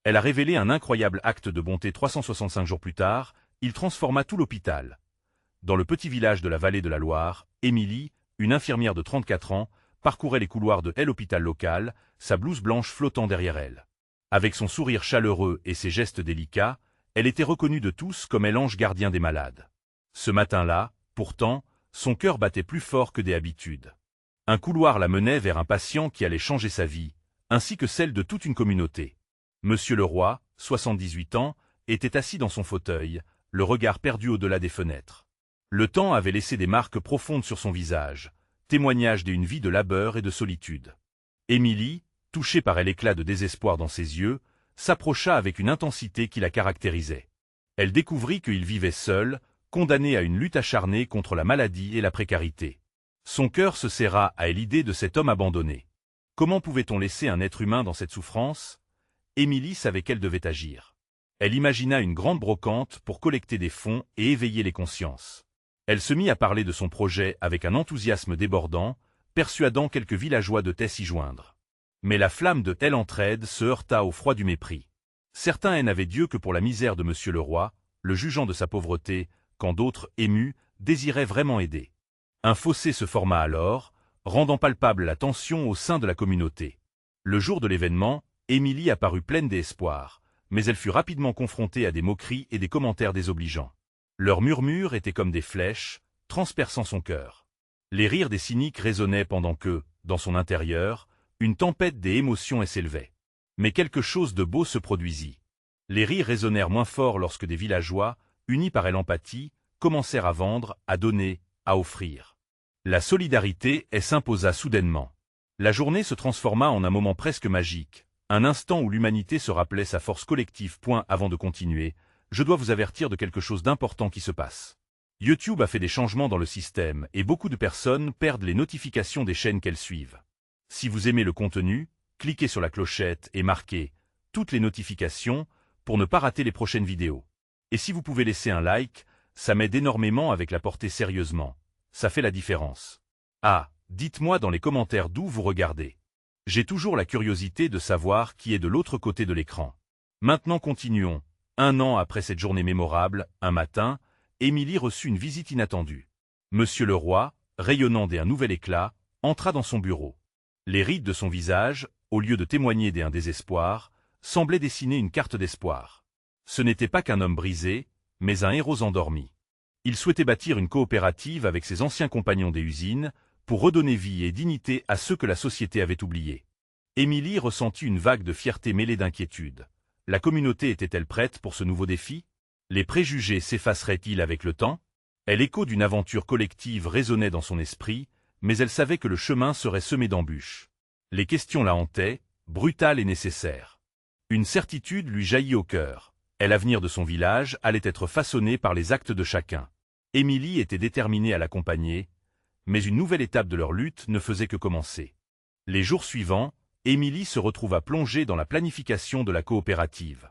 Elle a révélé un incroyable acte de bonté 365 jours plus tard, il transforma tout l'hôpital. Dans le petit village de la vallée de la Loire, Émilie, une infirmière de 34 ans, parcourait les couloirs de l'hôpital local, sa blouse blanche flottant derrière elle. Avec son sourire chaleureux et ses gestes délicats, elle était reconnue de tous comme l'ange gardien des malades. Ce matin-là, pourtant, son cœur battait plus fort que des habitudes. Un couloir la menait vers un patient qui allait changer sa vie, ainsi que celle de toute une communauté. Monsieur Leroy, 78 ans, était assis dans son fauteuil, le regard perdu au-delà des fenêtres. Le temps avait laissé des marques profondes sur son visage, témoignage d'une vie de labeur et de solitude. Émilie, touchée par l'éclat de désespoir dans ses yeux, s'approcha avec une intensité qui la caractérisait. Elle découvrit qu'il vivait seul, condamné à une lutte acharnée contre la maladie et la précarité. Son cœur se serra à l'idée de cet homme abandonné. Comment pouvait-on laisser un être humain dans cette souffrance? Émilie savait qu'elle devait agir. Elle imagina une grande brocante pour collecter des fonds et éveiller les consciences. Elle se mit à parler de son projet avec un enthousiasme débordant, persuadant quelques villageois de s'y joindre. Mais la flamme de l'entraide se heurta au froid du mépris. Certains n'avaient Dieu que pour la misère de Monsieur Leroy, le jugeant de sa pauvreté, quand d'autres, émus, désiraient vraiment aider. Un fossé se forma alors, rendant palpable la tension au sein de la communauté. Le jour de l'événement, Émilie apparut pleine d'espoir, mais elle fut rapidement confrontée à des moqueries et des commentaires désobligeants. Leurs murmures étaient comme des flèches, transperçant son cœur. Les rires des cyniques résonnaient pendant que, dans son intérieur, une tempête des émotions s'élevait. Mais quelque chose de beau se produisit. Les rires résonnèrent moins fort lorsque des villageois, unis par l'empathie, commencèrent à vendre, à donner, à offrir. La solidarité s'imposa soudainement. La journée se transforma en un moment presque magique, un instant où l'humanité se rappelait sa force collective. Avant de continuer, je dois vous avertir de quelque chose d'important qui se passe. YouTube a fait des changements dans le système et beaucoup de personnes perdent les notifications des chaînes qu'elles suivent. Si vous aimez le contenu, cliquez sur la clochette et marquez « Toutes les notifications » pour ne pas rater les prochaines vidéos. Et si vous pouvez laisser un like, ça m'aide énormément avec la portée sérieusement. Ça fait la différence. Ah, dites-moi dans les commentaires d'où vous regardez. J'ai toujours la curiosité de savoir qui est de l'autre côté de l'écran. Maintenant continuons. 1 an après cette journée mémorable, un matin, Émilie reçut une visite inattendue. Monsieur Leroy, rayonnant d'un nouvel éclat, entra dans son bureau. Les rides de son visage, au lieu de témoigner d'un désespoir, semblaient dessiner une carte d'espoir. Ce n'était pas qu'un homme brisé, mais un héros endormi. Il souhaitait bâtir une coopérative avec ses anciens compagnons des usines, pour redonner vie et dignité à ceux que la société avait oubliés. Émilie ressentit une vague de fierté mêlée d'inquiétude. La communauté était-elle prête pour ce nouveau défi? Les préjugés s'effaceraient-ils avec le temps? L'écho d'une aventure collective résonnait dans son esprit, mais elle savait que le chemin serait semé d'embûches. Les questions la hantaient, brutales et nécessaires. Une certitude lui jaillit au cœur. L'avenir de son village allait être façonné par les actes de chacun. Émilie était déterminée à l'accompagner, mais une nouvelle étape de leur lutte ne faisait que commencer. Les jours suivants, Émilie se retrouva plongée dans la planification de la coopérative.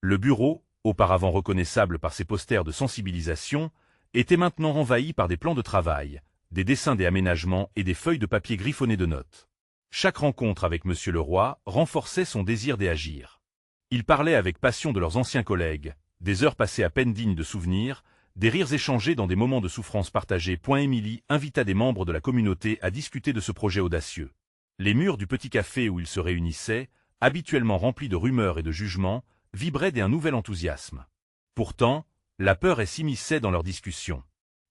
Le bureau, auparavant reconnaissable par ses posters de sensibilisation, était maintenant envahi par des plans de travail, des dessins des aménagements et des feuilles de papier griffonnées de notes. Chaque rencontre avec Monsieur Leroy renforçait son désir d'agir. Ils parlaient avec passion de leurs anciens collègues, des heures passées à peine dignes de souvenirs, des rires échangés dans des moments de souffrance partagés. Émilie invita des membres de la communauté à discuter de ce projet audacieux. Les murs du petit café où ils se réunissaient, habituellement remplis de rumeurs et de jugements, vibraient d'un nouvel enthousiasme. Pourtant, la peur s'immisçait dans leurs discussions.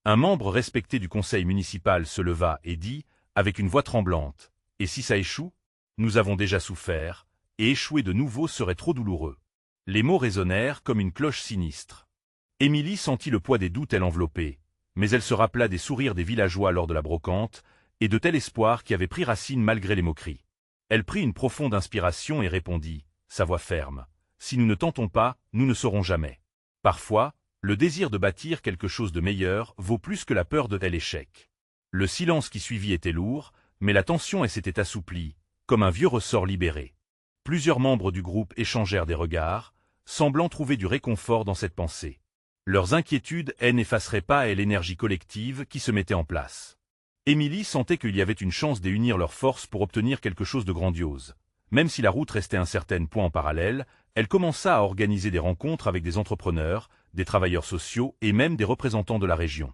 Un membre respecté du conseil municipal se leva et dit, avec une voix tremblante, « Et si ça échoue? Nous avons déjà souffert, et échouer de nouveau serait trop douloureux. » Les mots résonnèrent comme une cloche sinistre. Émilie sentit le poids des doutes l'envelopper, mais elle se rappela des sourires des villageois lors de la brocante, et de tel espoir qui avait pris racine malgré les moqueries. Elle prit une profonde inspiration et répondit, sa voix ferme, « Si nous ne tentons pas, nous ne saurons jamais. » Parfois, le désir de bâtir quelque chose de meilleur vaut plus que la peur de tel échec. Le silence qui suivit était lourd, mais la tension s'était assouplie, comme un vieux ressort libéré. Plusieurs membres du groupe échangèrent des regards, semblant trouver du réconfort dans cette pensée. Leurs inquiétudes n'effaceraient pas l'énergie collective qui se mettait en place. Émilie sentait qu'il y avait une chance d'unir leurs forces pour obtenir quelque chose de grandiose. Même si la route restait incertaine point en parallèle, elle commença à organiser des rencontres avec des entrepreneurs, des travailleurs sociaux et même des représentants de la région.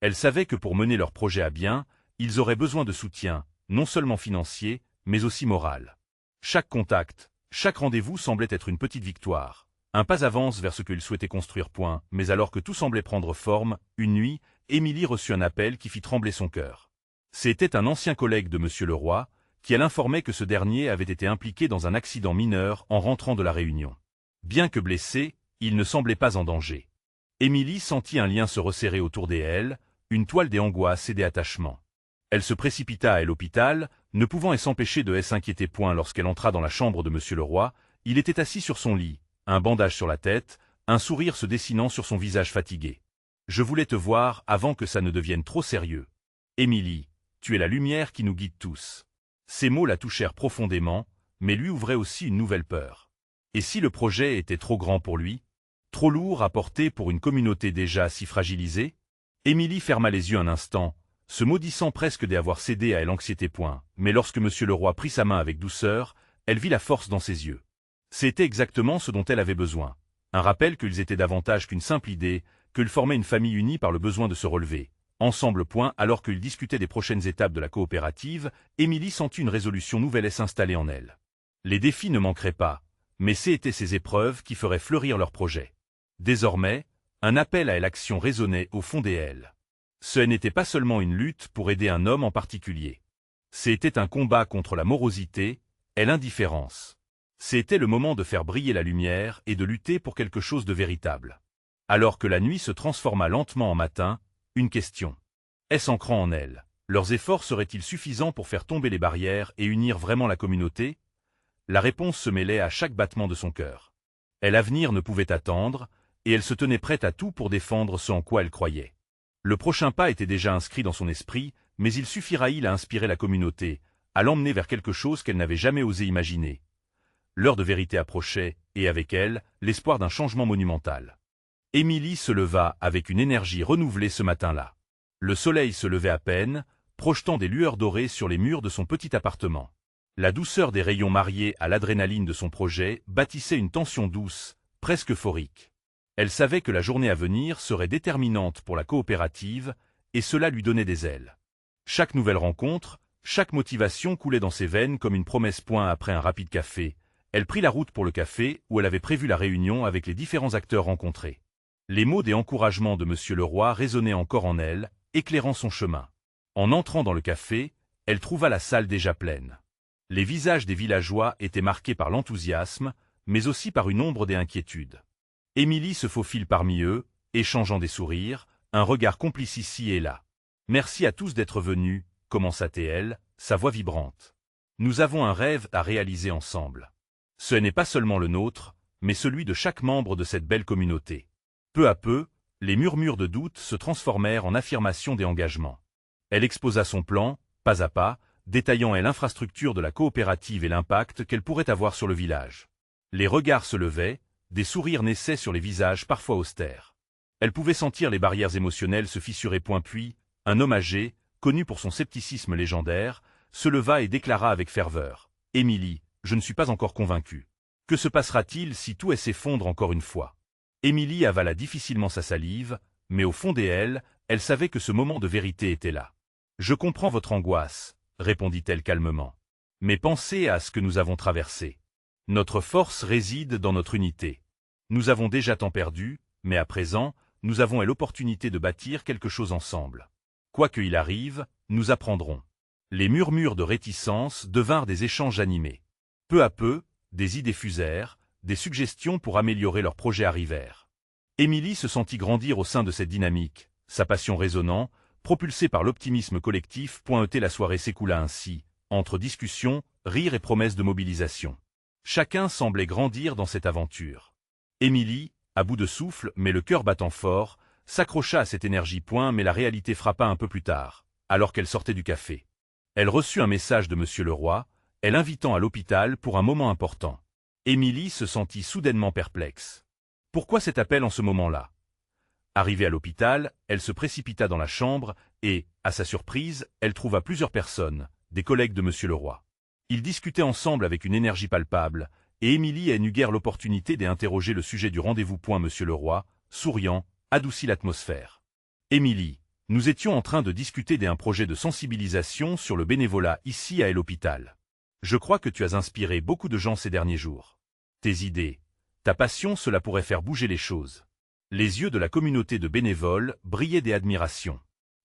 Elle savait que pour mener leur projet à bien, ils auraient besoin de soutien, non seulement financier, mais aussi moral. Chaque contact, chaque rendez-vous semblait être une petite victoire. Un pas avance vers ce qu'ils souhaitaient construire. Mais alors que tout semblait prendre forme, une nuit, Émilie reçut un appel qui fit trembler son cœur. C'était un ancien collègue de Monsieur Leroy, qui l'informait que ce dernier avait été impliqué dans un accident mineur en rentrant de la Réunion. Bien que blessé, il ne semblait pas en danger. Émilie sentit un lien se resserrer autour d'elle, une toile des angoisses et des attachements. Elle se précipita à l'hôpital, ne pouvant s'empêcher de s'inquiéter. Lorsqu'elle entra dans la chambre de Monsieur Leroy, il était assis sur son lit, un bandage sur la tête, un sourire se dessinant sur son visage fatigué. « Je voulais te voir avant que ça ne devienne trop sérieux. Émilie, tu es la lumière qui nous guide tous. » Ces mots la touchèrent profondément, mais lui ouvraient aussi une nouvelle peur. Et si le projet était trop grand pour lui? Trop lourd à porter pour une communauté déjà si fragilisée? Émilie ferma les yeux un instant, se maudissant presque d'avoir cédé à l'anxiété. Mais lorsque Monsieur Leroy prit sa main avec douceur, elle vit la force dans ses yeux. C'était exactement ce dont elle avait besoin. Un rappel qu'ils étaient davantage qu'une simple idée, qu'ils formaient une famille unie par le besoin de se relever. Ensemble. Alors qu'ils discutaient des prochaines étapes de la coopérative, Émilie sentit une résolution nouvelle s'installer en elle. Les défis ne manqueraient pas, mais c'étaient ces épreuves qui feraient fleurir leur projet. Désormais, un appel à l'action résonnait au fond d'elle. Ce n'était pas seulement une lutte pour aider un homme en particulier. C'était un combat contre la morosité et l'indifférence. C'était le moment de faire briller la lumière et de lutter pour quelque chose de véritable. Alors que la nuit se transforma lentement en matin, une question. Est-ce ancrant en elle? Leurs efforts seraient-ils suffisants pour faire tomber les barrières et unir vraiment la communauté? La réponse se mêlait à chaque battement de son cœur. L'avenir ne pouvait attendre, et elle se tenait prête à tout pour défendre ce en quoi elle croyait. Le prochain pas était déjà inscrit dans son esprit, mais il suffira-t-il à inspirer la communauté, à l'emmener vers quelque chose qu'elle n'avait jamais osé imaginer? L'heure de vérité approchait, et avec elle, l'espoir d'un changement monumental. Émilie se leva avec une énergie renouvelée ce matin-là. Le soleil se levait à peine, projetant des lueurs dorées sur les murs de son petit appartement. La douceur des rayons mariés à l'adrénaline de son projet bâtissait une tension douce, presque euphorique. Elle savait que la journée à venir serait déterminante pour la coopérative, et cela lui donnait des ailes. Chaque nouvelle rencontre, chaque motivation coulait dans ses veines comme une promesse. Après un rapide café, elle prit la route pour le café où elle avait prévu la réunion avec les différents acteurs rencontrés. Les mots des encouragements de Monsieur Leroy résonnaient encore en elle, éclairant son chemin. En entrant dans le café, elle trouva la salle déjà pleine. Les visages des villageois étaient marqués par l'enthousiasme, mais aussi par une ombre des inquiétudes. Émilie se faufile parmi eux, échangeant des sourires, un regard complice ici et là. « Merci à tous d'être venus », commença-t-elle, sa voix vibrante. « Nous avons un rêve à réaliser ensemble. Ce n'est pas seulement le nôtre, mais celui de chaque membre de cette belle communauté. » Peu à peu, les murmures de doute se transformèrent en affirmation des engagements. Elle exposa son plan, pas à pas, détaillant l'infrastructure de la coopérative et l'impact qu'elle pourrait avoir sur le village. Les regards se levaient, des sourires naissaient sur les visages parfois austères. Elle pouvait sentir les barrières émotionnelles se fissurer. Puis, un homme âgé, connu pour son scepticisme légendaire, se leva et déclara avec ferveur. « Émilie, je ne suis pas encore convaincue. Que se passera-t-il si tout s'effondre encore une fois ?» Émilie avala difficilement sa salive, mais au fond d'elle, elle savait que ce moment de vérité était là. « Je comprends votre angoisse, » répondit-elle calmement. « Mais pensez à ce que nous avons traversé. Notre force réside dans notre unité. Nous avons déjà tant perdu, mais à présent, nous avons l'opportunité de bâtir quelque chose ensemble. Quoi qu'il arrive, nous apprendrons. » Les murmures de réticence devinrent des échanges animés. Peu à peu, des idées fusèrent, des suggestions pour améliorer leur projet arrivèrent. Émilie se sentit grandir au sein de cette dynamique, sa passion résonnant, propulsée par l'optimisme collectif. La soirée s'écoula ainsi, entre discussions, rires et promesses de mobilisation. Chacun semblait grandir dans cette aventure. Émilie, à bout de souffle mais le cœur battant fort, s'accrocha à cette énergie. Mais la réalité frappa un peu plus tard, alors qu'elle sortait du café. Elle reçut un message de Monsieur Leroy, l'invitant à l'hôpital pour un moment important. Émilie se sentit soudainement perplexe. Pourquoi cet appel en ce moment-là? Arrivée à l'hôpital, elle se précipita dans la chambre et, à sa surprise, elle trouva plusieurs personnes, des collègues de Monsieur Leroy. Ils discutaient ensemble avec une énergie palpable, et Émilie n'eut guère l'opportunité d'interroger le sujet du rendez-vous. Monsieur Leroy, souriant, adoucit l'atmosphère. Émilie, nous étions en train de discuter d'un projet de sensibilisation sur le bénévolat ici à l'hôpital. Je crois que tu as inspiré beaucoup de gens ces derniers jours. Tes idées, ta passion, cela pourrait faire bouger les choses. Les yeux de la communauté de bénévoles brillaient d'admiration.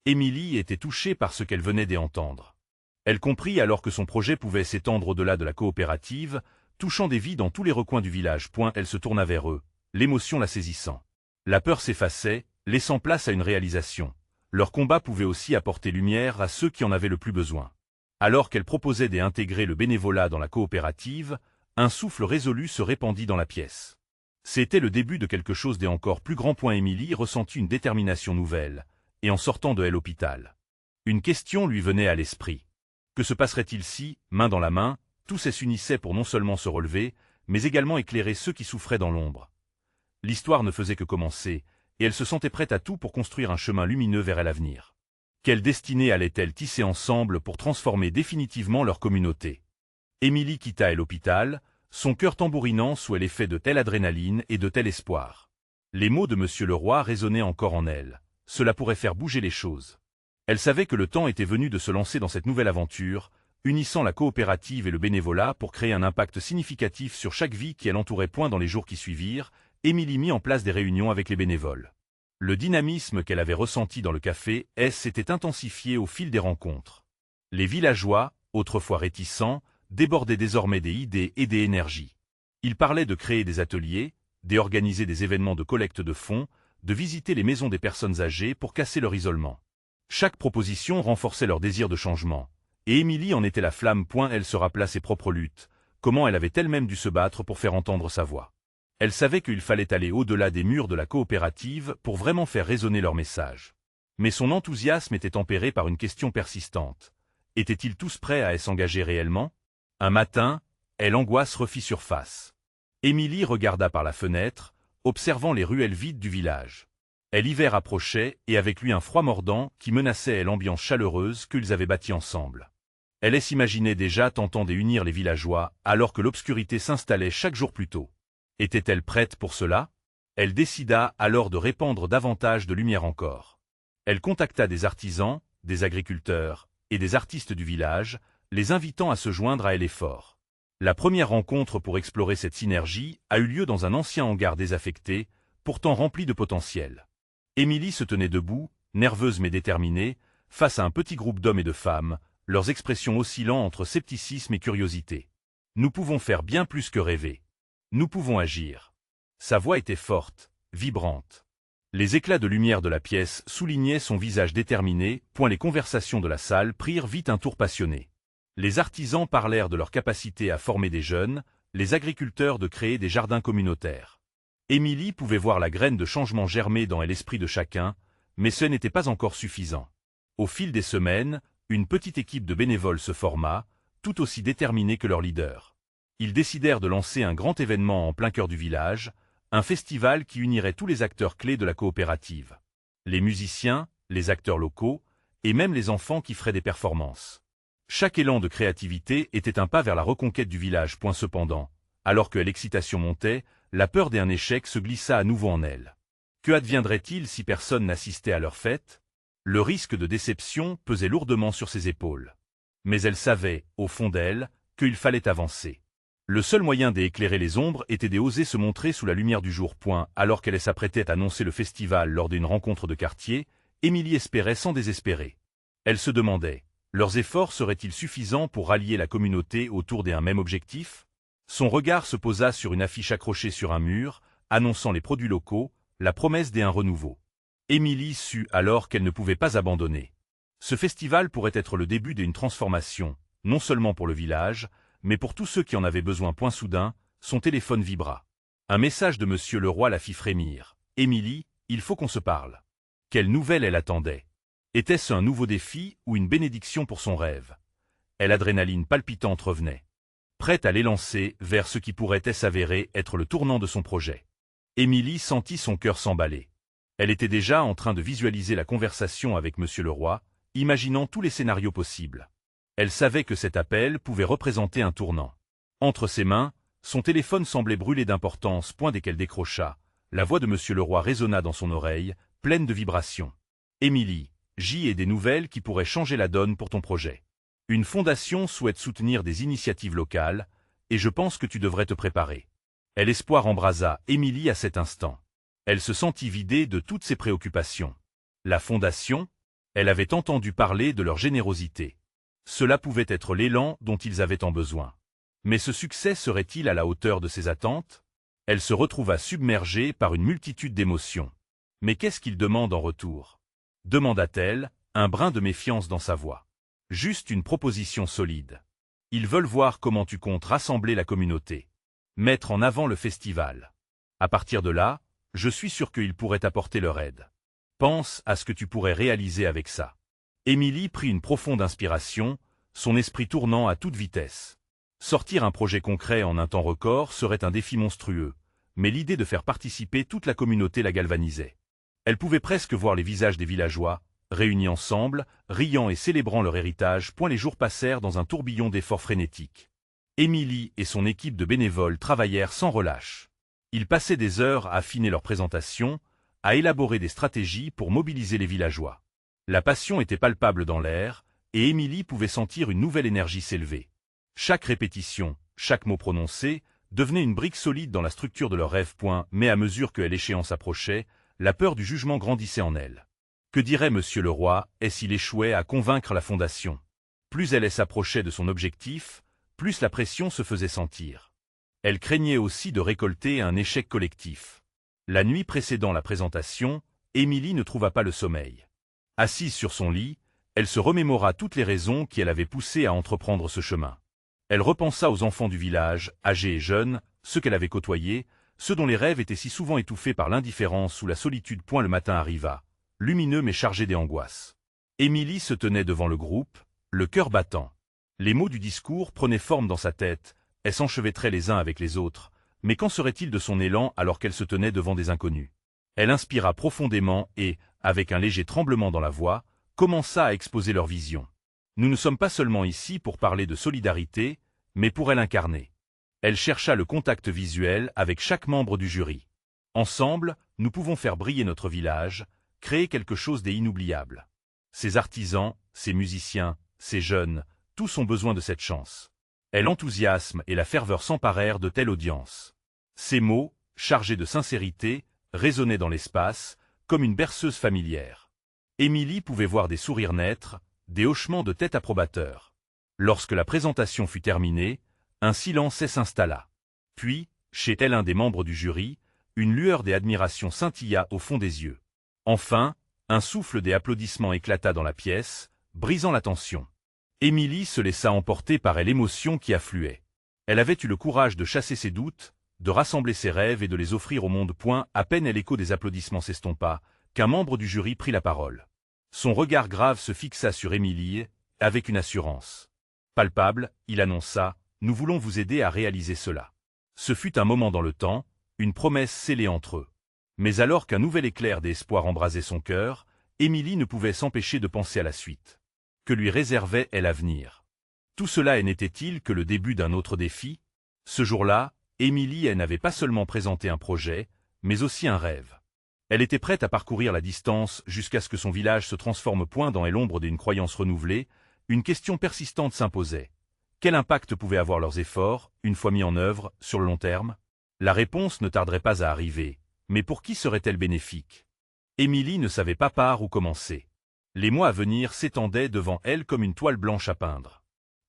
Émilie était touchée par ce qu'elle venait d'entendre. Elle comprit alors que son projet pouvait s'étendre au-delà de la coopérative, touchant des vies dans tous les recoins du village. Elle se tourna vers eux, l'émotion la saisissant. La peur s'effaçait, laissant place à une réalisation. Leur combat pouvait aussi apporter lumière à ceux qui en avaient le plus besoin. Alors qu'elle proposait d'intégrer le bénévolat dans la coopérative, un souffle résolu se répandit dans la pièce. C'était le début de quelque chose d'encore plus grand. Émilie ressentit une détermination nouvelle, et en sortant de l'hôpital, une question lui venait à l'esprit. Que se passerait-il si, main dans la main, tous s'unissaient pour non seulement se relever, mais également éclairer ceux qui souffraient dans l'ombre? L'histoire ne faisait que commencer, et elle se sentait prête à tout pour construire un chemin lumineux vers l'avenir. Quelle destinée allait-elle tisser ensemble pour transformer définitivement leur communauté? Émilie quitta l'hôpital, son cœur tambourinant sous l'effet de telle adrénaline et de tel espoir. Les mots de Monsieur Leroy résonnaient encore en elle. Cela pourrait faire bouger les choses. Elle savait que le temps était venu de se lancer dans cette nouvelle aventure, unissant la coopérative et le bénévolat pour créer un impact significatif sur chaque vie qui l'entourait. Dans les jours qui suivirent, Émilie mit en place des réunions avec les bénévoles. Le dynamisme qu'elle avait ressenti dans le café s'était intensifié au fil des rencontres. Les villageois, autrefois réticents, débordaient désormais des idées et des énergies. Ils parlaient de créer des ateliers, d'organiser des événements de collecte de fonds, de visiter les maisons des personnes âgées pour casser leur isolement. Chaque proposition renforçait leur désir de changement, et Émilie en était la flamme. Elle se rappela ses propres luttes, comment elle avait elle-même dû se battre pour faire entendre sa voix. Elle savait qu'il fallait aller au-delà des murs de la coopérative pour vraiment faire résonner leur message. Mais son enthousiasme était tempéré par une question persistante. Étaient-ils tous prêts à s'engager réellement? Un matin, l'angoisse refit surface. Émilie regarda par la fenêtre, observant les ruelles vides du village. L'hiver approchait, et avec lui un froid mordant qui menaçait l'ambiance chaleureuse qu'ils avaient bâtie ensemble. Elle s'imaginait déjà tentant d'unir les villageois, alors que l'obscurité s'installait chaque jour plus tôt. Était-elle prête pour cela? Elle décida alors de répandre davantage de lumière encore. Elle contacta des artisans, des agriculteurs et des artistes du village, les invitant à se joindre à l'effort. La première rencontre pour explorer cette synergie a eu lieu dans un ancien hangar désaffecté, pourtant rempli de potentiel. Émilie se tenait debout, nerveuse mais déterminée, face à un petit groupe d'hommes et de femmes, leurs expressions oscillant entre scepticisme et curiosité. Nous pouvons faire bien plus que rêver. Nous pouvons agir. Sa voix était forte, vibrante. Les éclats de lumière de la pièce soulignaient son visage déterminé. Les conversations de la salle prirent vite un tour passionné. Les artisans parlèrent de leur capacité à former des jeunes, les agriculteurs de créer des jardins communautaires. Émilie pouvait voir la graine de changement germer dans l'esprit de chacun, mais ce n'était pas encore suffisant. Au fil des semaines, une petite équipe de bénévoles se forma, tout aussi déterminée que leur leader. Ils décidèrent de lancer un grand événement en plein cœur du village, un festival qui unirait tous les acteurs clés de la coopérative. Les musiciens, les acteurs locaux, et même les enfants qui feraient des performances. Chaque élan de créativité était un pas vers la reconquête du village. Cependant, alors que l'excitation montait, la peur d'un échec se glissa à nouveau en elle. Que adviendrait-il si personne n'assistait à leur fête? Le risque de déception pesait lourdement sur ses épaules. Mais elle savait, au fond d'elle, qu'il fallait avancer. Le seul moyen d'éclairer les ombres était d'oser se montrer sous la lumière du jour. Alors qu'elle s'apprêtait à annoncer le festival lors d'une rencontre de quartier, Émilie espérait sans désespérer. Elle se demandait, leurs efforts seraient-ils suffisants pour rallier la communauté autour d'un même objectif? Son regard se posa sur une affiche accrochée sur un mur, annonçant les produits locaux, la promesse d'un renouveau. Émilie sut alors qu'elle ne pouvait pas abandonner. Ce festival pourrait être le début d'une transformation, non seulement pour le village, mais pour tous ceux qui en avaient besoin. Soudain, son téléphone vibra. Un message de Monsieur Leroy la fit frémir. « Émilie, il faut qu'on se parle. » Quelle nouvelle elle attendait? Était-ce un nouveau défi ou une bénédiction pour son rêve? L'adrénaline palpitante revenait, prête à l'élancer vers ce qui pourrait s'avérer être le tournant de son projet. Émilie sentit son cœur s'emballer. Elle était déjà en train de visualiser la conversation avec Monsieur Leroy, imaginant tous les scénarios possibles. Elle savait que cet appel pouvait représenter un tournant. Entre ses mains, son téléphone semblait brûler d'importance. Dès qu'elle décrocha, la voix de Monsieur Leroy résonna dans son oreille, pleine de vibrations. « Émilie, j'y ai des nouvelles qui pourraient changer la donne pour ton projet. Une fondation souhaite soutenir des initiatives locales, et je pense que tu devrais te préparer. » L'espoir embrasa Émilie à cet instant. Elle se sentit vidée de toutes ses préoccupations. La fondation? Elle avait entendu parler de leur générosité. Cela pouvait être l'élan dont ils avaient tant besoin. Mais ce succès serait-il à la hauteur de ses attentes? Elle se retrouva submergée par une multitude d'émotions. « Mais qu'est-ce qu'ils demandent en retour ?» demanda-t-elle, un brin de méfiance dans sa voix. « Juste une proposition solide. Ils veulent voir comment tu comptes rassembler la communauté. Mettre en avant le festival. À partir de là, je suis sûr qu'ils pourraient apporter leur aide. Pense à ce que tu pourrais réaliser avec ça. » Émilie prit une profonde inspiration, son esprit tournant à toute vitesse. Sortir un projet concret en un temps record serait un défi monstrueux, mais l'idée de faire participer toute la communauté la galvanisait. Elle pouvait presque voir les visages des villageois, réunis ensemble, riant et célébrant leur héritage. Les jours passèrent dans un tourbillon d'efforts frénétiques. Émilie et son équipe de bénévoles travaillèrent sans relâche. Ils passaient des heures à affiner leur présentation, à élaborer des stratégies pour mobiliser les villageois. La passion était palpable dans l'air, et Émilie pouvait sentir une nouvelle énergie s'élever. Chaque répétition, chaque mot prononcé, devenait une brique solide dans la structure de leur rêve. Mais à mesure que l'échéance approchait, la peur du jugement grandissait en elle. Que dirait Monsieur Leroy s'il échouait à convaincre la fondation? Plus elle s'approchait de son objectif, plus la pression se faisait sentir. Elle craignait aussi de récolter un échec collectif. La nuit précédant la présentation, Émilie ne trouva pas le sommeil. Assise sur son lit, elle se remémora toutes les raisons qui l'avaient poussée à entreprendre ce chemin. Elle repensa aux enfants du village, âgés et jeunes, ceux qu'elle avait côtoyés, ceux dont les rêves étaient si souvent étouffés par l'indifférence ou la solitude. Le matin arriva, lumineux mais chargé d'angoisse. Émilie se tenait devant le groupe, le cœur battant. Les mots du discours prenaient forme dans sa tête, elle s'enchevêtrait les uns avec les autres, mais qu'en serait-il de son élan alors qu'elle se tenait devant des inconnus? Elle inspira profondément et, avec un léger tremblement dans la voix, commença à exposer leur vision. Nous ne sommes pas seulement ici pour parler de solidarité, mais pour l'incarner. Elle chercha le contact visuel avec chaque membre du jury. Ensemble, nous pouvons faire briller notre village, créer quelque chose d'inoubliable. Ces artisans, ces musiciens, ces jeunes, tous ont besoin de cette chance. Et l'enthousiasme et la ferveur s'emparèrent de telle audience. Ces mots, chargés de sincérité, résonnaient dans l'espace, comme une berceuse familière. Émilie pouvait voir des sourires naître, des hochements de tête approbateurs. Lorsque la présentation fut terminée, un silence s'installa. Puis, chez tel un des membres du jury, une lueur d'admiration scintilla au fond des yeux. Enfin, un souffle des applaudissements éclata dans la pièce, brisant la tension. Émilie se laissa emporter par l'émotion qui affluait. Elle avait eu le courage de chasser ses doutes, de rassembler ses rêves et de les offrir au monde. À peine l'écho des applaudissements s'estompa, qu'un membre du jury prit la parole. Son regard grave se fixa sur Émilie, avec une assurance palpable, il annonça « Nous voulons vous aider à réaliser cela ». Ce fut un moment dans le temps, une promesse scellée entre eux. Mais alors qu'un nouvel éclair d'espoir embrasait son cœur, Émilie ne pouvait s'empêcher de penser à la suite. Que lui réservait l'avenir? Tout cela n'était-il que le début d'un autre défi? Ce jour-là, Émilie n'avait pas seulement présenté un projet, mais aussi un rêve. Elle était prête à parcourir la distance jusqu'à ce que son village se transforme. Dans l'ombre d'une croyance renouvelée, une question persistante s'imposait. Quel impact pouvaient avoir leurs efforts, une fois mis en œuvre, sur le long terme? La réponse ne tarderait pas à arriver, mais pour qui serait-elle bénéfique? Émilie ne savait pas par où commencer. Les mois à venir s'étendaient devant elle comme une toile blanche à peindre.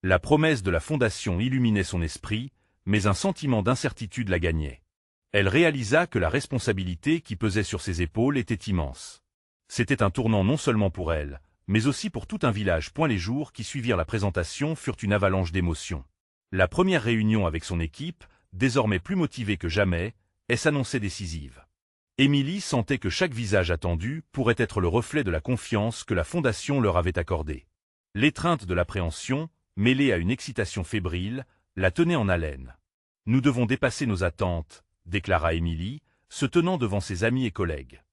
La promesse de la fondation illuminait son esprit, mais un sentiment d'incertitude la gagnait. Elle réalisa que la responsabilité qui pesait sur ses épaules était immense. C'était un tournant non seulement pour elle, mais aussi pour tout un village. Les jours qui suivirent la présentation furent une avalanche d'émotions. La première réunion avec son équipe, désormais plus motivée que jamais, s'annonçait décisive. Émilie sentait que chaque visage attendu pourrait être le reflet de la confiance que la fondation leur avait accordée. L'étreinte de l'appréhension, mêlée à une excitation fébrile, la tenait en haleine. « Nous devons dépasser nos attentes », déclara Émilie, se tenant devant ses amis et collègues.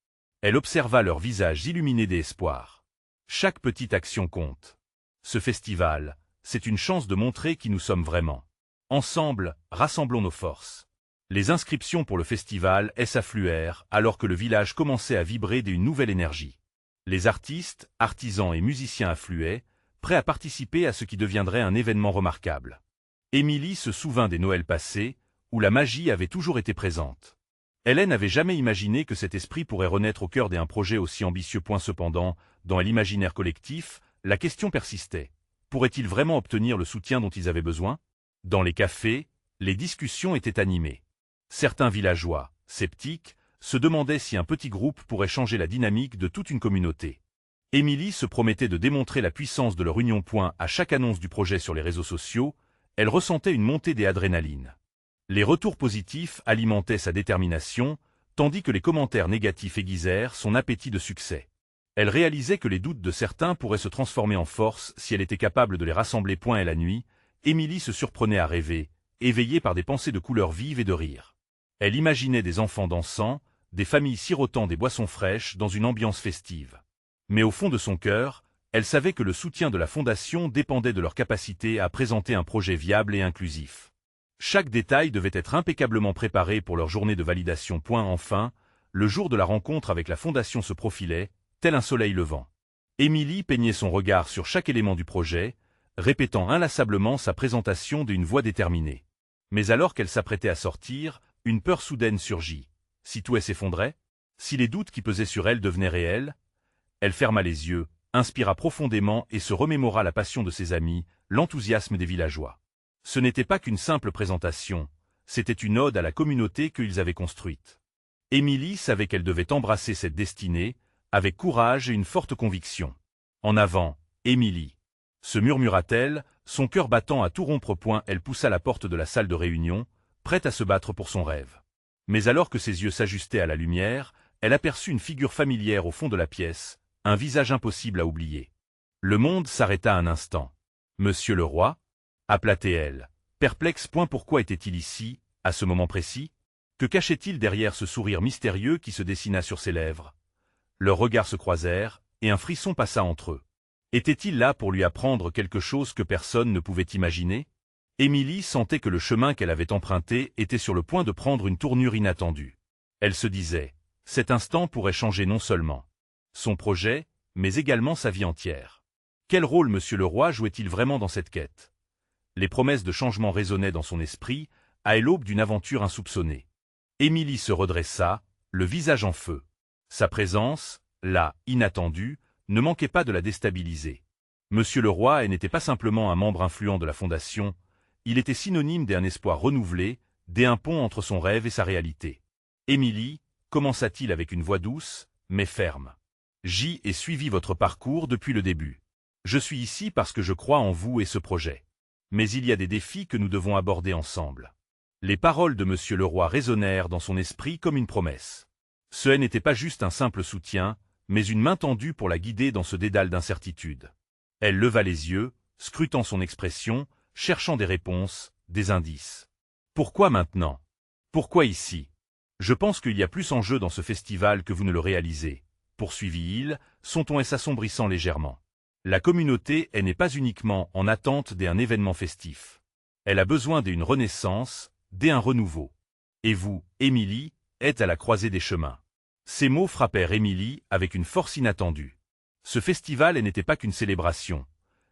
Elle observa leurs visages illuminés d'espoir. Chaque petite action compte. Ce festival, c'est une chance de montrer qui nous sommes vraiment. Ensemble, rassemblons nos forces. Les inscriptions pour le festival s'affluèrent alors que le village commençait à vibrer d'une nouvelle énergie. Les artistes, artisans et musiciens affluaient, prêts à participer à ce qui deviendrait un événement remarquable. Émilie se souvint des Noëls passés, où la magie avait toujours été présente. Elle n'avait jamais imaginé que cet esprit pourrait renaître au cœur d'un projet aussi ambitieux. Cependant, dans l'imaginaire collectif, la question persistait. Pourraient-ils vraiment obtenir le soutien dont ils avaient besoin? Dans les cafés, les discussions étaient animées. Certains villageois, sceptiques, se demandaient si un petit groupe pourrait changer la dynamique de toute une communauté. Émilie se promettait de démontrer la puissance de leur union. À chaque annonce du projet sur les réseaux sociaux, elle ressentait une montée des adrénalines. Les retours positifs alimentaient sa détermination, tandis que les commentaires négatifs aiguisèrent son appétit de succès. Elle réalisait que les doutes de certains pourraient se transformer en force si elle était capable de les rassembler. Et la nuit, Émilie se surprenait à rêver, éveillée par des pensées de couleurs vives et de rire. Elle imaginait des enfants dansant, des familles sirotant des boissons fraîches dans une ambiance festive. Mais au fond de son cœur, elle savait que le soutien de la Fondation dépendait de leur capacité à présenter un projet viable et inclusif. Chaque détail devait être impeccablement préparé pour leur journée de validation. Enfin, le jour de la rencontre avec la Fondation se profilait, tel un soleil levant. Émilie peignait son regard sur chaque élément du projet, répétant inlassablement sa présentation d'une voix déterminée. Mais alors qu'elle s'apprêtait à sortir, une peur soudaine surgit. Si tout s'effondrait? Si les doutes qui pesaient sur elle devenaient réels? Elle ferma les yeux, inspira profondément et se remémora la passion de ses amis, l'enthousiasme des villageois. Ce n'était pas qu'une simple présentation, c'était une ode à la communauté qu'ils avaient construite. Émilie savait qu'elle devait embrasser cette destinée, avec courage et une forte conviction. En avant, Émilie, se murmura-t-elle, son cœur battant à tout rompre. Elle poussa la porte de la salle de réunion, prête à se battre pour son rêve. Mais alors que ses yeux s'ajustaient à la lumière, elle aperçut une figure familière au fond de la pièce, un visage impossible à oublier. Le monde s'arrêta un instant. « Monsieur le roi » appela-t-elle, perplexe. Pourquoi était-il ici, à ce moment précis? Que cachait-il derrière ce sourire mystérieux qui se dessina sur ses lèvres? Leurs regards se croisèrent, et un frisson passa entre eux. Était-il là pour lui apprendre quelque chose que personne ne pouvait imaginer? Émilie sentait que le chemin qu'elle avait emprunté était sur le point de prendre une tournure inattendue. Elle se disait, cet instant pourrait changer non seulement son projet, mais également sa vie entière. Quel rôle monsieur le roi jouait-il vraiment dans cette quête? Les promesses de changement résonnaient dans son esprit, à l'aube d'une aventure insoupçonnée. Émilie se redressa, le visage en feu. Sa présence, là, inattendue, ne manquait pas de la déstabiliser. Monsieur le roi n'était pas simplement un membre influent de la Fondation, il était synonyme d'un espoir renouvelé, d'un pont entre son rêve et sa réalité. Émilie, commença-t-il avec une voix douce, mais ferme. J'ai suivi votre parcours depuis le début. Je suis ici parce que je crois en vous et ce projet. Mais il y a des défis que nous devons aborder ensemble. Les paroles de monsieur le roi résonnèrent dans son esprit comme une promesse. Ce n'était pas juste un simple soutien, mais une main tendue pour la guider dans ce dédale d'incertitude. Elle leva les yeux, scrutant son expression, cherchant des réponses, des indices. Pourquoi maintenant? Pourquoi ici? Je pense qu'il y a plus en jeu dans ce festival que vous ne le réalisez, poursuivit-il, son ton s'assombrissant légèrement. La communauté n'est pas uniquement en attente d'un événement festif. Elle a besoin d'une renaissance, d'un renouveau. Et vous, Émilie, êtes à la croisée des chemins. Ces mots frappèrent Émilie avec une force inattendue. Ce festival n'était pas qu'une célébration.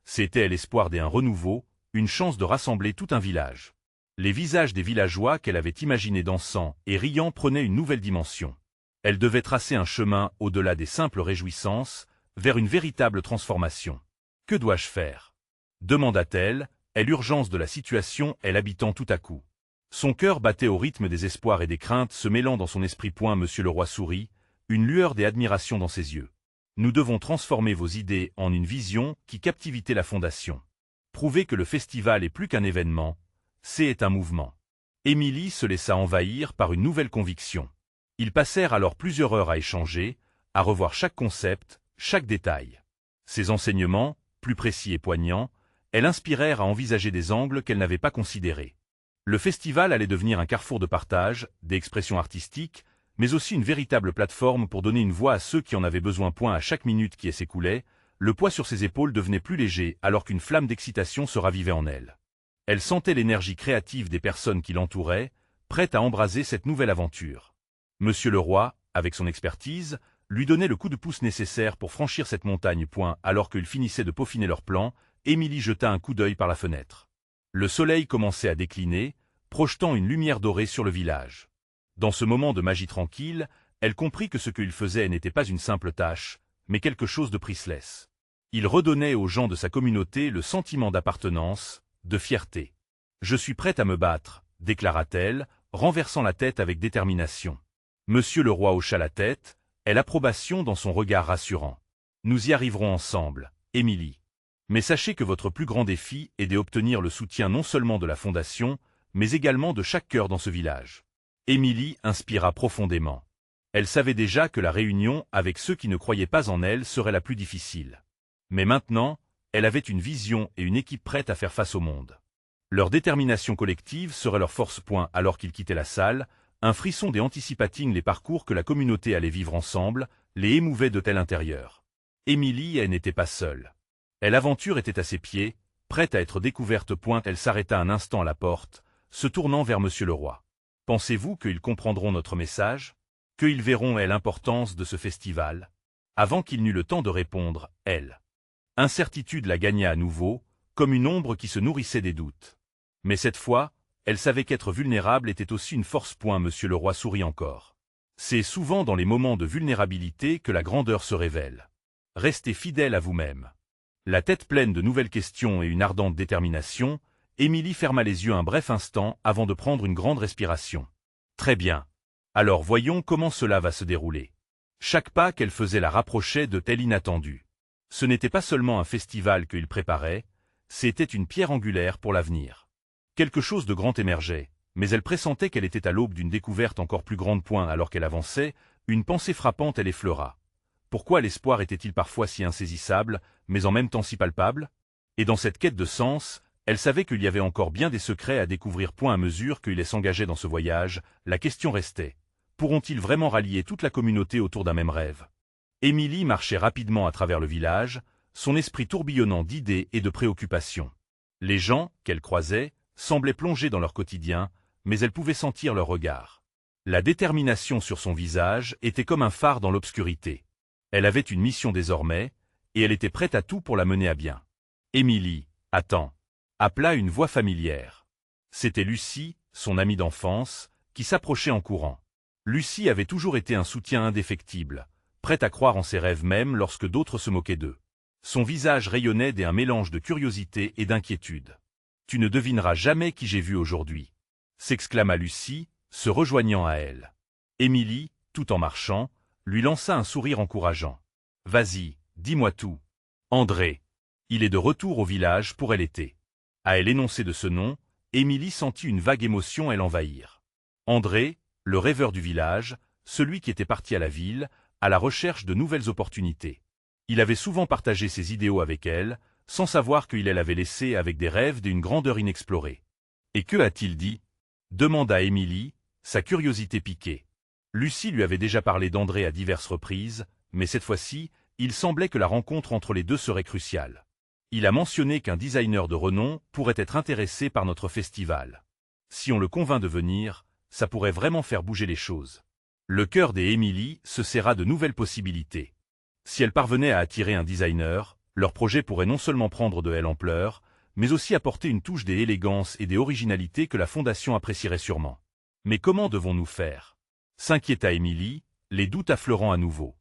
C'était l'espoir d'un renouveau, une chance de rassembler tout un village. Les visages des villageois qu'elle avait imaginés dansant et riant prenaient une nouvelle dimension. Elle devait tracer un chemin au-delà des simples réjouissances, vers une véritable transformation. « Que dois-je faire » demanda-t-elle, l'urgence de la situation l'habitant tout à coup. Son cœur battait au rythme des espoirs et des craintes se mêlant dans son esprit. Monsieur le roi sourit, une lueur d'admiration dans ses yeux. Nous devons transformer vos idées en une vision qui captivite la Fondation. Prouver que le festival est plus qu'un événement, c'est un mouvement. Émilie se laissa envahir par une nouvelle conviction. Ils passèrent alors plusieurs heures à échanger, à revoir chaque concept, chaque détail. Ces enseignements, plus précis et poignants, l'inspirèrent à envisager des angles qu'elle n'avait pas considérés. Le festival allait devenir un carrefour de partage, d'expression artistique, mais aussi une véritable plateforme pour donner une voix à ceux qui en avaient besoin. À chaque minute qui s'écoulait, le poids sur ses épaules devenait plus léger alors qu'une flamme d'excitation se ravivait en elle. Elle sentait l'énergie créative des personnes qui l'entouraient, prête à embraser cette nouvelle aventure. Monsieur le roi, avec son expertise, lui donnait le coup de pouce nécessaire pour franchir cette montagne. Alors qu'ils finissaient de peaufiner leur plan, Émilie jeta un coup d'œil par la fenêtre. Le soleil commençait à décliner, projetant une lumière dorée sur le village. Dans ce moment de magie tranquille, elle comprit que ce qu'il faisait n'était pas une simple tâche, mais quelque chose de priceless. Il redonnait aux gens de sa communauté le sentiment d'appartenance, de fierté. « Je suis prête à me battre », déclara-t-elle, renversant la tête avec détermination. Monsieur le roi hocha la tête, et l'approbation dans son regard rassurant. « Nous y arriverons ensemble, Émilie. Mais sachez que votre plus grand défi est d'obtenir le soutien non seulement de la Fondation, mais également de chaque cœur dans ce village. » Émilie inspira profondément. Elle savait déjà que la réunion avec ceux qui ne croyaient pas en elle serait la plus difficile. Mais maintenant, elle avait une vision et une équipe prête à faire face au monde. Leur détermination collective serait leur force. Alors qu'ils quittaient la salle, un frisson des anticipating les parcours que la communauté allait vivre ensemble, les émouvait de tel intérieur. Émilie, elle n'était pas seule. L'aventure était à ses pieds, prête à être découverte. Elle s'arrêta un instant à la porte, se tournant vers Monsieur le roi. « Pensez-vous qu'ils comprendront notre message? Qu'ils verront l'importance de ce festival ?» Avant qu'il n'eût le temps de répondre, elle. Incertitude la gagna à nouveau, comme une ombre qui se nourrissait des doutes. Mais cette fois, elle savait qu'être vulnérable était aussi une force. Monsieur le roi sourit encore. C'est souvent dans les moments de vulnérabilité que la grandeur se révèle. Restez fidèle à vous-même. La tête pleine de nouvelles questions et une ardente détermination, Émilie ferma les yeux un bref instant avant de prendre une grande respiration. Très bien. Alors voyons comment cela va se dérouler. Chaque pas qu'elle faisait la rapprochait de tel inattendu. Ce n'était pas seulement un festival qu'il préparait, c'était une pierre angulaire pour l'avenir. Quelque chose de grand émergeait, mais elle pressentait qu'elle était à l'aube d'une découverte encore plus grande. Alors qu'elle avançait, une pensée frappante l'effleura. Pourquoi l'espoir était-il parfois si insaisissable, mais en même temps si palpable? Et dans cette quête de sens, elle savait qu'il y avait encore bien des secrets à découvrir. À mesure qu'il s'engageait dans ce voyage, la question restait. Pourront-ils vraiment rallier toute la communauté autour d'un même rêve? Émilie marchait rapidement à travers le village, son esprit tourbillonnant d'idées et de préoccupations. Les gens, qu'elle croisait, semblaient plongés dans leur quotidien, mais elle pouvait sentir leur regard. La détermination sur son visage était comme un phare dans l'obscurité. Elle avait une mission désormais, et elle était prête à tout pour la mener à bien. « Émilie, attends !» appela une voix familière. C'était Lucie, son amie d'enfance, qui s'approchait en courant. Lucie avait toujours été un soutien indéfectible, prête à croire en ses rêves même lorsque d'autres se moquaient d'eux. Son visage rayonnait d'un mélange de curiosité et d'inquiétude. « Tu ne devineras jamais qui j'ai vu aujourd'hui !» s'exclama Lucie, se rejoignant à elle. Émilie, tout en marchant, lui lança un sourire encourageant. « Vas-y, dis-moi tout. »« André. Il est de retour au village pour l'été. » À l'énoncé de ce nom, Émilie sentit une vague émotion l'envahir. André, le rêveur du village, celui qui était parti à la ville, à la recherche de nouvelles opportunités. Il avait souvent partagé ses idéaux avec elle, sans savoir qu'il l'avait laissé avec des rêves d'une grandeur inexplorée. « Et que a-t-il dit ?» demanda Émilie, sa curiosité piquée. Lucie lui avait déjà parlé d'André à diverses reprises, mais cette fois-ci, il semblait que la rencontre entre les deux serait cruciale. Il a mentionné qu'un designer de renom pourrait être intéressé par notre festival. Si on le convainc de venir, ça pourrait vraiment faire bouger les choses. Le cœur d'Émilie se serra de nouvelles possibilités. Si elle parvenait à attirer un designer, leur projet pourrait non seulement prendre de l'ampleur, mais aussi apporter une touche d'élégance et d'originalité que la Fondation apprécierait sûrement. Mais comment devons-nous faire? S'inquiéta Émilie, les doutes affleurant à nouveau.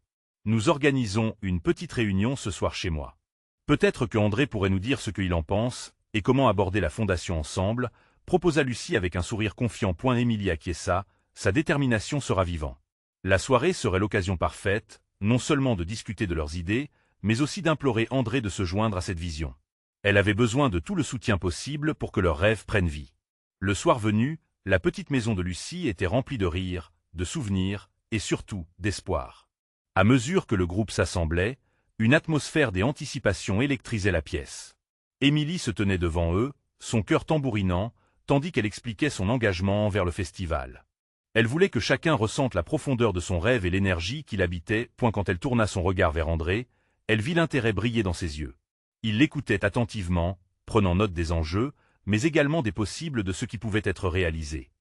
Nous organisons une petite réunion ce soir chez moi. Peut-être que André pourrait nous dire ce qu'il en pense, et comment aborder la Fondation ensemble, proposa Lucie avec un sourire confiant. Émilie acquiesça, sa détermination se ravivant. La soirée serait l'occasion parfaite, non seulement de discuter de leurs idées, mais aussi d'implorer André de se joindre à cette vision. Elle avait besoin de tout le soutien possible pour que leurs rêves prennent vie. Le soir venu, la petite maison de Lucie était remplie de rires, de souvenirs, et surtout d'espoir. À mesure que le groupe s'assemblait, une atmosphère d'anticipation électrisait la pièce. Émilie se tenait devant eux, son cœur tambourinant, tandis qu'elle expliquait son engagement envers le festival. Elle voulait que chacun ressente la profondeur de son rêve et l'énergie qui l'habitait. Quand elle tourna son regard vers André, Elle vit l'intérêt briller dans ses yeux. Il l'écoutait attentivement, prenant note des enjeux, mais également des possibles de ce qui pouvait être réalisé.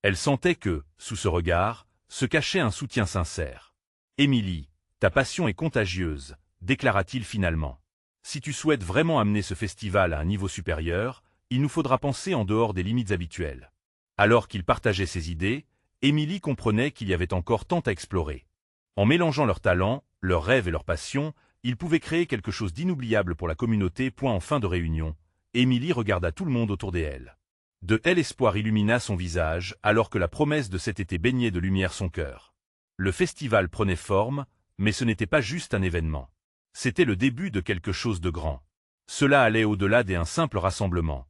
Elle sentait que, sous ce regard, se cachait un soutien sincère. « Émilie, ta passion est contagieuse », déclara-t-il finalement. « Si tu souhaites vraiment amener ce festival à un niveau supérieur, il nous faudra penser en dehors des limites habituelles. » Alors qu'il partageait ses idées, Émilie comprenait qu'il y avait encore tant à explorer. En mélangeant leurs talents, leurs rêves et leurs passions, ils pouvaient créer quelque chose d'inoubliable pour la communauté. En fin de réunion, Émilie regarda tout le monde autour d'elle. De tel espoir illumina son visage alors que la promesse de cet été baignait de lumière son cœur. Le festival prenait forme, mais ce n'était pas juste un événement. C'était le début de quelque chose de grand. Cela allait au-delà d'un simple rassemblement.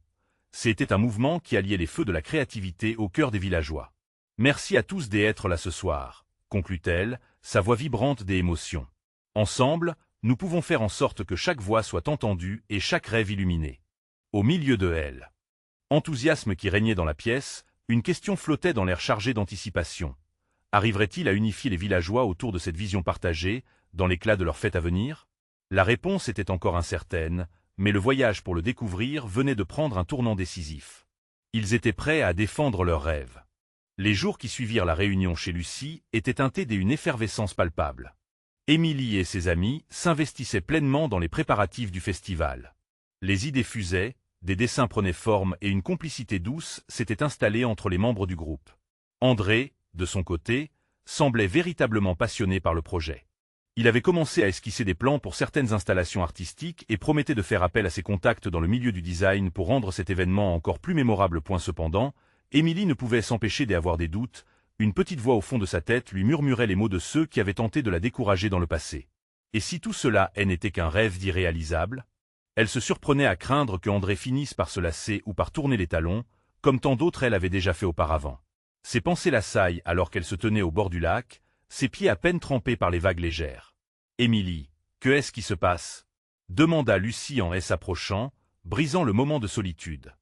C'était un mouvement qui alliait les feux de la créativité au cœur des villageois. « Merci à tous d'être là ce soir », conclut-elle, sa voix vibrante des émotions. Ensemble, nous pouvons faire en sorte que chaque voix soit entendue et chaque rêve illuminé. Au milieu de elle. Enthousiasme qui régnait dans la pièce, une question flottait dans l'air chargé d'anticipation. Arriverait-il à unifier les villageois autour de cette vision partagée, dans l'éclat de leur fête à venir? La réponse était encore incertaine, mais le voyage pour le découvrir venait de prendre un tournant décisif. Ils étaient prêts à défendre leurs rêves. Les jours qui suivirent la réunion chez Lucie étaient teintés d'une effervescence palpable. Émilie et ses amis s'investissaient pleinement dans les préparatifs du festival. Les idées fusaient, des dessins prenaient forme et une complicité douce s'était installée entre les membres du groupe. André, de son côté, semblait véritablement passionné par le projet. Il avait commencé à esquisser des plans pour certaines installations artistiques et promettait de faire appel à ses contacts dans le milieu du design pour rendre cet événement encore plus mémorable. Cependant, Émilie ne pouvait s'empêcher d'avoir des doutes, une petite voix au fond de sa tête lui murmurait les mots de ceux qui avaient tenté de la décourager dans le passé. Et si tout cela n'était qu'un rêve d'irréalisable? Elle se surprenait à craindre que André finisse par se lasser ou par tourner les talons, comme tant d'autres elle avait déjà fait auparavant. Ses pensées l'assaillent alors qu'elle se tenait au bord du lac, ses pieds à peine trempés par les vagues légères. « Émilie, que est-ce qui se passe ?» demanda Lucie en s'approchant, brisant le moment de solitude.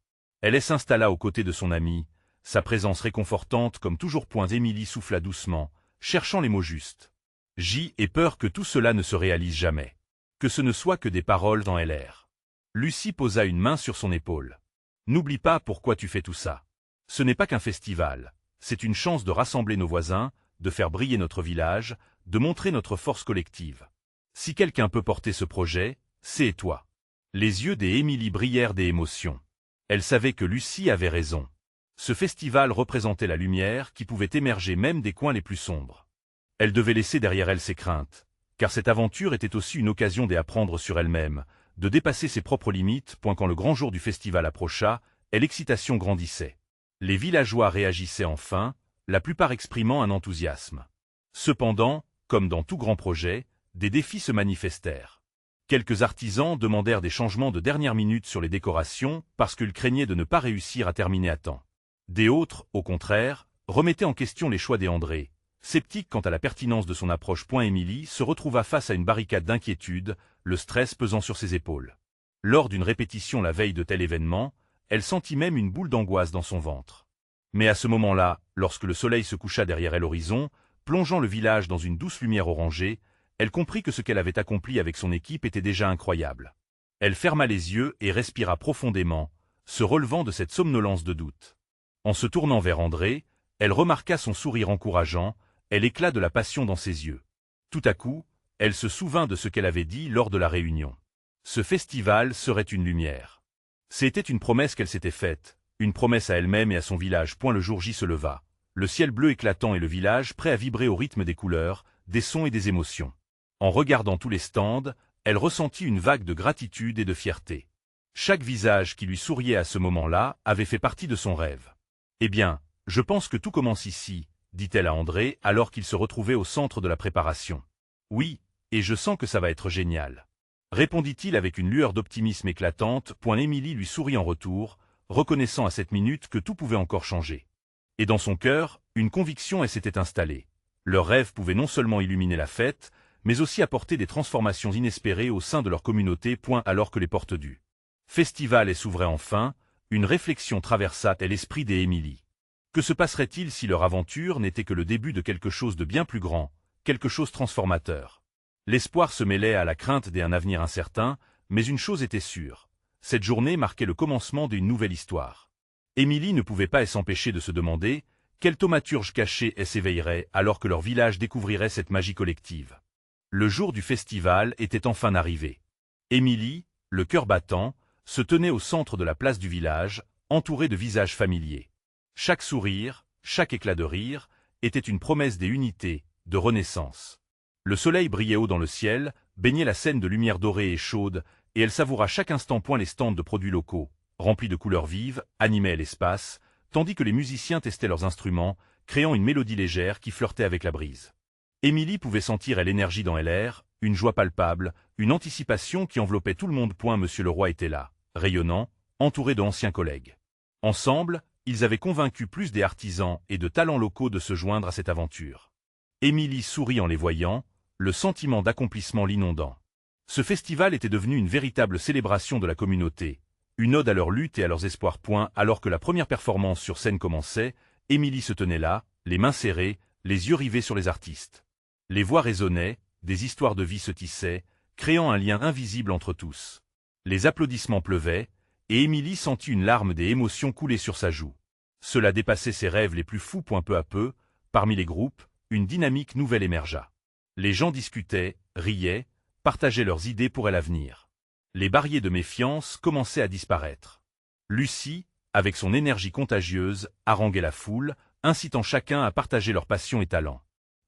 Elle s'installa aux côtés de son amie, sa présence réconfortante comme toujours. Émilie souffla doucement, cherchant les mots justes. « J'ai peur que tout cela ne se réalise jamais. Que ce ne soit que des paroles dans l'air. » Lucie posa une main sur son épaule. « N'oublie pas pourquoi tu fais tout ça. Ce n'est pas qu'un festival, c'est une chance de rassembler nos voisins, de faire briller notre village, de montrer notre force collective. Si quelqu'un peut porter ce projet, c'est toi. » Les yeux d'Émilie brillèrent d'émotion. Elle savait que Lucie avait raison. Ce festival représentait la lumière qui pouvait émerger même des coins les plus sombres. Elle devait laisser derrière elle ses craintes, car cette aventure était aussi une occasion d'apprendre sur elle-même, de dépasser ses propres limites. Quand le grand jour du festival approcha, l'excitation grandissait. Les villageois réagissaient enfin, la plupart exprimant un enthousiasme. Cependant, comme dans tout grand projet, des défis se manifestèrent. Quelques artisans demandèrent des changements de dernière minute sur les décorations parce qu'ils craignaient de ne pas réussir à terminer à temps. Des autres, au contraire, remettaient en question les choix d'André. Sceptique quant à la pertinence de son approche. Émilie se retrouva face à une barricade d'inquiétude, le stress pesant sur ses épaules. Lors d'une répétition la veille de tel événement, elle sentit même une boule d'angoisse dans son ventre. Mais à ce moment-là, lorsque le soleil se coucha derrière l'horizon, plongeant le village dans une douce lumière orangée, elle comprit que ce qu'elle avait accompli avec son équipe était déjà incroyable. Elle ferma les yeux et respira profondément, se relevant de cette somnolence de doute. En se tournant vers André, elle remarqua son sourire encourageant, et l'éclat de la passion dans ses yeux. Tout à coup, elle se souvint de ce qu'elle avait dit lors de la réunion. Ce festival serait une lumière. C'était une promesse qu'elle s'était faite, une promesse à elle-même et à son village. Le jour J se leva, le ciel bleu éclatant et le village prêt à vibrer au rythme des couleurs, des sons et des émotions. En regardant tous les stands, elle ressentit une vague de gratitude et de fierté. Chaque visage qui lui souriait à ce moment-là avait fait partie de son rêve. « Eh bien, je pense que tout commence ici », dit-elle à André alors qu'il se retrouvait au centre de la préparation. « Oui, et je sens que ça va être génial. » répondit-il avec une lueur d'optimisme éclatante. Émilie lui sourit en retour, reconnaissant à cette minute que tout pouvait encore changer. Et dans son cœur, une conviction s'était installée. Leur rêve pouvait non seulement illuminer la fête, mais aussi apporter des transformations inespérées au sein de leur communauté. Alors que les portes du festival s'ouvraient enfin, une réflexion traversa l'esprit d'Émilie. Que se passerait-il si leur aventure n'était que le début de quelque chose de bien plus grand, quelque chose transformateur? L'espoir se mêlait à la crainte d'un avenir incertain, mais une chose était sûre. Cette journée marquait le commencement d'une nouvelle histoire. Émilie ne pouvait pas s'empêcher de se demander quelle thaumaturge cachée s'éveillerait alors que leur village découvrirait cette magie collective. Le jour du festival était enfin arrivé. Émilie, le cœur battant, se tenait au centre de la place du village, entourée de visages familiers. Chaque sourire, chaque éclat de rire, était une promesse d'unité, de renaissance. Le soleil brillait haut dans le ciel, baignait la scène de lumière dorée et chaude, et elle savoura chaque instant point les stands de produits locaux, remplis de couleurs vives, animaient l'espace, tandis que les musiciens testaient leurs instruments, créant une mélodie légère qui flirtait avec la brise. Émilie pouvait sentir l'énergie dans l'air, une joie palpable, une anticipation qui enveloppait tout le monde. Monsieur le roi était là, rayonnant, entouré d'anciens collègues. Ensemble, ils avaient convaincu plus des artisans et de talents locaux de se joindre à cette aventure. Émilie sourit en les voyant, le sentiment d'accomplissement l'inondant. Ce festival était devenu une véritable célébration de la communauté, une ode à leur lutte et à leurs espoirs. Alors que la première performance sur scène commençait, Émilie se tenait là, les mains serrées, les yeux rivés sur les artistes. Les voix résonnaient, des histoires de vie se tissaient, créant un lien invisible entre tous. Les applaudissements pleuvaient, et Émilie sentit une larme des émotions couler sur sa joue. Cela dépassait ses rêves les plus fous. Peu à peu, parmi les groupes, une dynamique nouvelle émergea. Les gens discutaient, riaient, partageaient leurs idées pour l'avenir. Les barrières de méfiance commençaient à disparaître. Lucie, avec son énergie contagieuse, haranguait la foule, incitant chacun à partager leur passion et talent.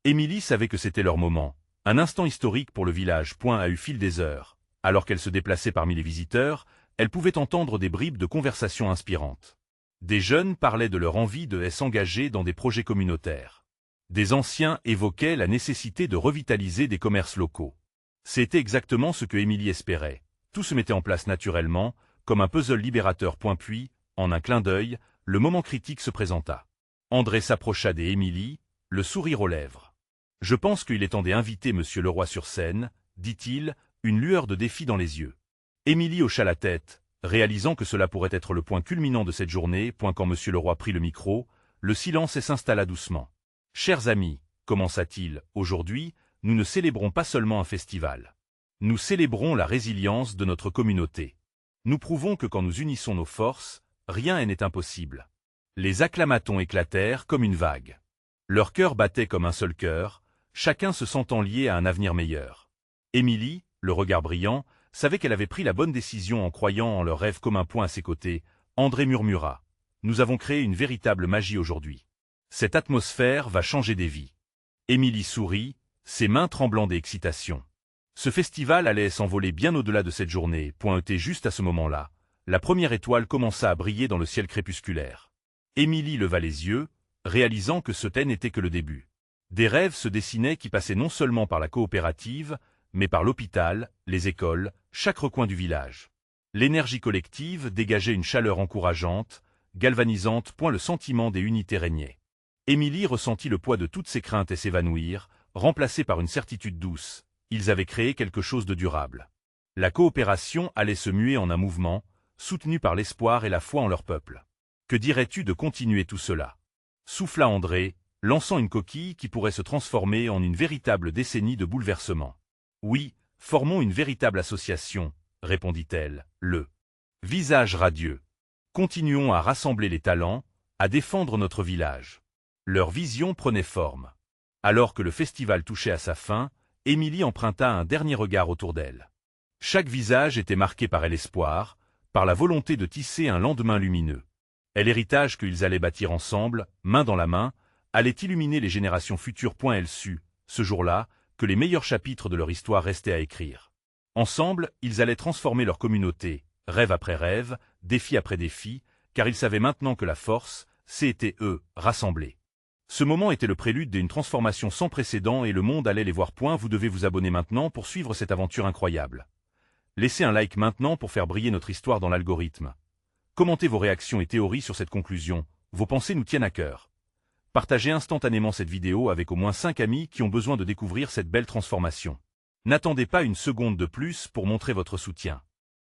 Émilie savait que c'était leur moment, un instant historique pour le village. À eu fil des heures, alors qu'elle se déplaçait parmi les visiteurs, elle pouvait entendre des bribes de conversations inspirantes. Des jeunes parlaient de leur envie de s'engager dans des projets communautaires. Des anciens évoquaient la nécessité de revitaliser des commerces locaux. C'était exactement ce que Émilie espérait. Tout se mettait en place naturellement, comme un puzzle libérateur. Puis, en un clin d'œil, le moment critique se présenta. André s'approcha d'Émilie, le sourire aux lèvres. « Je pense qu'il est temps d'inviter Monsieur le roi sur scène, » dit-il, une lueur de défi dans les yeux. Émilie hocha la tête, réalisant que cela pourrait être le point culminant de cette journée. Quand Monsieur le roi prit le micro, le silence s'installa doucement. « Chers amis, » commença-t-il, « aujourd'hui, nous ne célébrons pas seulement un festival. Nous célébrons la résilience de notre communauté. Nous prouvons que quand nous unissons nos forces, rien n'est impossible. » Les acclamatons éclatèrent comme une vague. Leurs cœurs battaient comme un seul cœur, chacun se sentant lié à un avenir meilleur. Émilie, le regard brillant, savait qu'elle avait pris la bonne décision en croyant en leur rêve comme un point à ses côtés. André murmura. « Nous avons créé une véritable magie aujourd'hui. Cette atmosphère va changer des vies. » Émilie sourit, ses mains tremblant d'excitation. Ce festival allait s'envoler bien au-delà de cette journée. Juste à ce moment-là, la première étoile commença à briller dans le ciel crépusculaire. Émilie leva les yeux, réalisant que ce n'était que le début. Des rêves se dessinaient qui passaient non seulement par la coopérative, mais par l'hôpital, les écoles, chaque recoin du village. L'énergie collective dégageait une chaleur encourageante, galvanisante. Le sentiment des unités régnait. Émilie ressentit le poids de toutes ses craintes et s'évanouir, remplacées par une certitude douce. Ils avaient créé quelque chose de durable. La coopération allait se muer en un mouvement, soutenu par l'espoir et la foi en leur peuple. « Que dirais-tu de continuer tout cela ?» souffla André, lançant une coquille qui pourrait se transformer en une véritable décennie de bouleversements. « Oui, formons une véritable association, » répondit-elle, le visage radieux. « Continuons à rassembler les talents, à défendre notre village. » Leur vision prenait forme. Alors que le festival touchait à sa fin, Émilie emprunta un dernier regard autour d'elle. Chaque visage était marqué par l'espoir, par la volonté de tisser un lendemain lumineux. Et l'héritage qu'ils allaient bâtir ensemble, main dans la main, allait illuminer les générations futures. Elle sut, ce jour-là, que les meilleurs chapitres de leur histoire restaient à écrire. Ensemble, ils allaient transformer leur communauté, rêve après rêve, défi après défi, car ils savaient maintenant que la force, c'était eux, rassemblés. Ce moment était le prélude d'une transformation sans précédent et le monde allait les voir. Vous devez vous abonner maintenant pour suivre cette aventure incroyable. Laissez un like maintenant pour faire briller notre histoire dans l'algorithme. Commentez vos réactions et théories sur cette conclusion, vos pensées nous tiennent à cœur. Partagez instantanément cette vidéo avec au moins 5 amis qui ont besoin de découvrir cette belle transformation. N'attendez pas une seconde de plus pour montrer votre soutien.